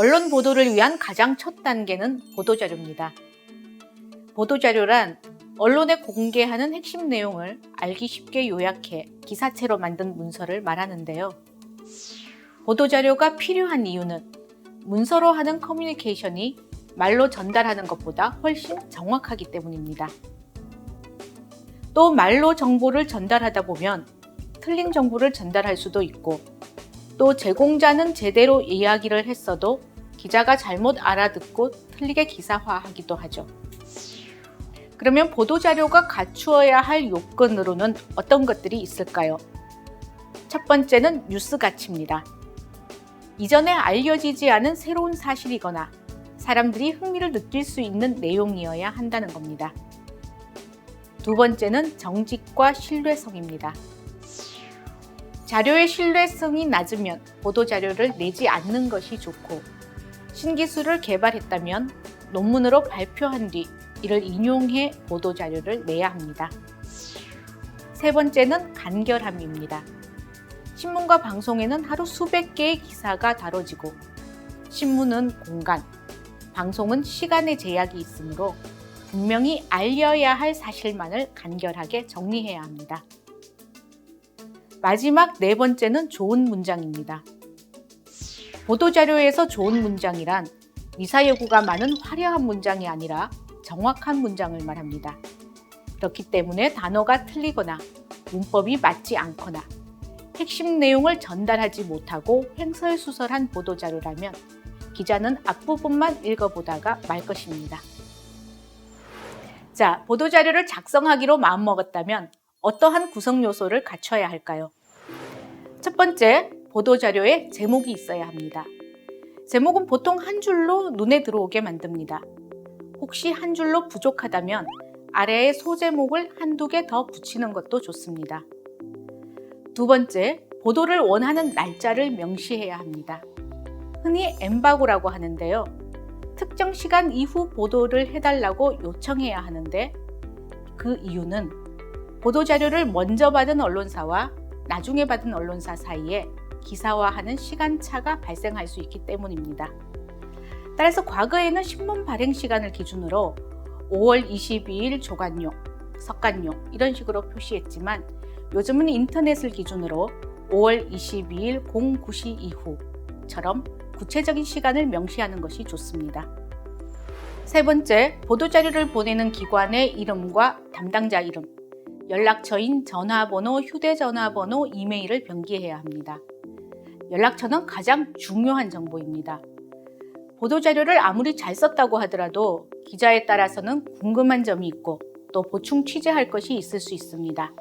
언론 보도를 위한 가장 첫 단계는 보도자료입니다. 보도자료란 언론에 공개하는 핵심 내용을 알기 쉽게 요약해 기사체로 만든 문서를 말하는데요. 보도자료가 필요한 이유는 문서로 하는 커뮤니케이션이 말로 전달하는 것보다 훨씬 정확하기 때문입니다. 또 말로 정보를 전달하다 보면 틀린 정보를 전달할 수도 있고, 또 제공자는 제대로 이야기를 했어도 기자가 잘못 알아듣고 틀리게 기사화하기도 하죠. 그러면 보도자료가 갖추어야 할 요건으로는 어떤 것들이 있을까요? 첫 번째는 뉴스 가치입니다. 이전에 알려지지 않은 새로운 사실이거나 사람들이 흥미를 느낄 수 있는 내용이어야 한다는 겁니다. 두 번째는 정직과 신뢰성입니다. 자료의 신뢰성이 낮으면 보도자료를 내지 않는 것이 좋고, 신기술을 개발했다면 논문으로 발표한 뒤 이를 인용해 보도자료를 내야 합니다. 세 번째는 간결함입니다. 신문과 방송에는 하루 수백 개의 기사가 다뤄지고, 신문은 공간, 방송은 시간의 제약이 있으므로 분명히 알려야 할 사실만을 간결하게 정리해야 합니다. 마지막 네 번째는 좋은 문장입니다. 보도자료에서 좋은 문장이란 미사여구가 많은 화려한 문장이 아니라 정확한 문장을 말합니다. 그렇기 때문에 단어가 틀리거나 문법이 맞지 않거나 핵심 내용을 전달하지 못하고 횡설수설한 보도자료라면 기자는 앞부분만 읽어보다가 말 것입니다. 자, 보도자료를 작성하기로 마음먹었다면 어떠한 구성 요소를 갖춰야 할까요? 첫 번째, 보도자료에 제목이 있어야 합니다. 제목은 보통 한 줄로 눈에 들어오게 만듭니다. 혹시 한 줄로 부족하다면 아래에 소제목을 한두 개 더 붙이는 것도 좋습니다. 두 번째, 보도를 원하는 날짜를 명시해야 합니다. 흔히 엠바고라고 하는데요. 특정 시간 이후 보도를 해달라고 요청해야 하는데, 그 이유는 보도자료를 먼저 받은 언론사와 나중에 받은 언론사 사이에 기사화하는 시간차가 발생할 수 있기 때문입니다. 따라서 과거에는 신문 발행 시간을 기준으로 5월 22일 조간용, 석간용 이런 식으로 표시했지만, 요즘은 인터넷을 기준으로 5월 22일 09시 이후처럼 구체적인 시간을 명시하는 것이 좋습니다. 세 번째, 보도자료를 보내는 기관의 이름과 담당자 이름, 연락처인 전화번호, 휴대전화번호, 이메일을 병기해야 합니다. 연락처는 가장 중요한 정보입니다. 보도자료를 아무리 잘 썼다고 하더라도 기자에 따라서는 궁금한 점이 있고 또 보충 취재할 것이 있을 수 있습니다.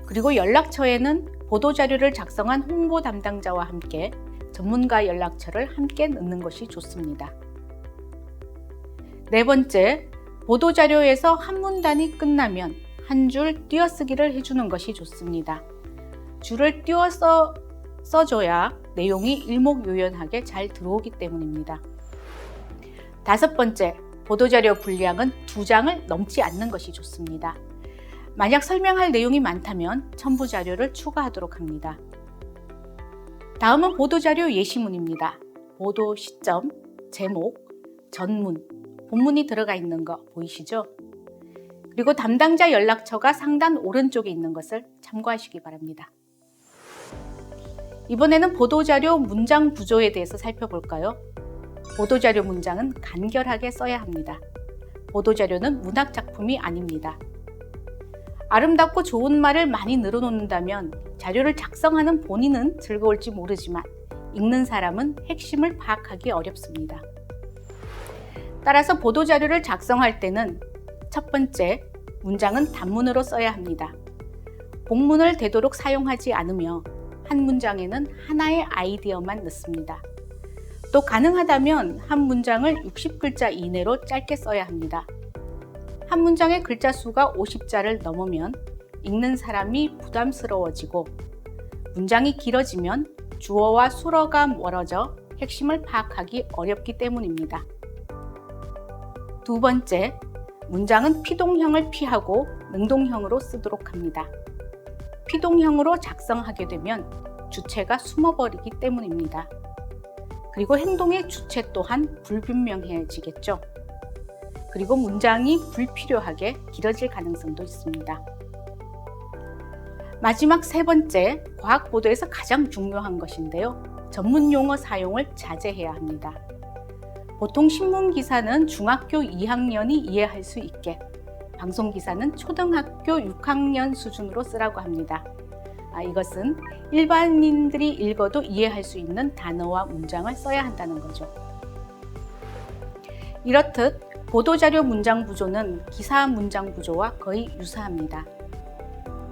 그리고 연락처에는 보도자료를 작성한 홍보 담당자와 함께 전문가 연락처를 함께 넣는 것이 좋습니다. 네 번째, 보도자료에서 한 문단이 끝나면 한 줄 띄어쓰기를 해주는 것이 좋습니다. 줄을 띄어서 써줘야 내용이 일목요연하게 잘 들어오기 때문입니다. 다섯 번째, 보도자료 분량은 2장을 넘지 않는 것이 좋습니다. 만약 설명할 내용이 많다면 첨부 자료를 추가하도록 합니다. 다음은 보도자료 예시문입니다. 보도 시점, 제목, 전문, 본문이 들어가 있는 거 보이시죠? 그리고 담당자 연락처가 상단 오른쪽에 있는 것을 참고하시기 바랍니다. 이번에는 보도자료 문장 구조에 대해서 살펴볼까요? 보도자료 문장은 간결하게 써야 합니다. 보도자료는 문학작품이 아닙니다. 아름답고 좋은 말을 많이 늘어놓는다면 자료를 작성하는 본인은 즐거울지 모르지만 읽는 사람은 핵심을 파악하기 어렵습니다. 따라서 보도자료를 작성할 때는 첫 번째, 문장은 단문으로 써야 합니다. 복문을 되도록 사용하지 않으며 한 문장에는 하나의 아이디어만 넣습니다. 또 가능하다면 한 문장을 60글자 이내로 짧게 써야 합니다. 한 문장의 글자 수가 50자를 넘으면 읽는 사람이 부담스러워지고, 문장이 길어지면 주어와 수어가 멀어져 핵심을 파악하기 어렵기 때문입니다. 두 번째, 문장은 피동형을 피하고 능동형으로 쓰도록 합니다. 피동형으로 작성하게 되면 주체가 숨어버리기 때문입니다. 그리고 행동의 주체 또한 불분명해지겠죠. 그리고 문장이 불필요하게 길어질 가능성도 있습니다. 마지막 세 번째, 과학 보도에서 가장 중요한 것인데요. 전문 용어 사용을 자제해야 합니다. 보통 신문 기사는 중학교 2학년이 이해할 수 있게, 방송 기사는 초등학교 6학년 수준으로 쓰라고 합니다. 이것은 일반인들이 읽어도 이해할 수 있는 단어와 문장을 써야 한다는 거죠. 이렇듯 보도자료 문장 구조는 기사 문장 구조와 거의 유사합니다.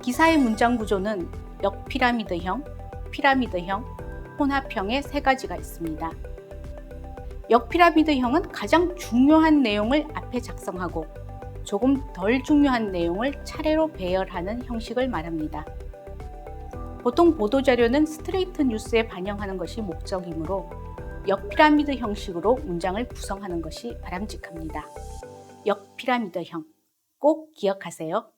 기사의 문장 구조는 역피라미드형, 피라미드형, 혼합형의 세 가지가 있습니다. 역피라미드형은 가장 중요한 내용을 앞에 작성하고 조금 덜 중요한 내용을 차례로 배열하는 형식을 말합니다. 보통 보도자료는 스트레이트 뉴스에 반영하는 것이 목적이므로 역피라미드 형식으로 문장을 구성하는 것이 바람직합니다. 역피라미드형 꼭 기억하세요.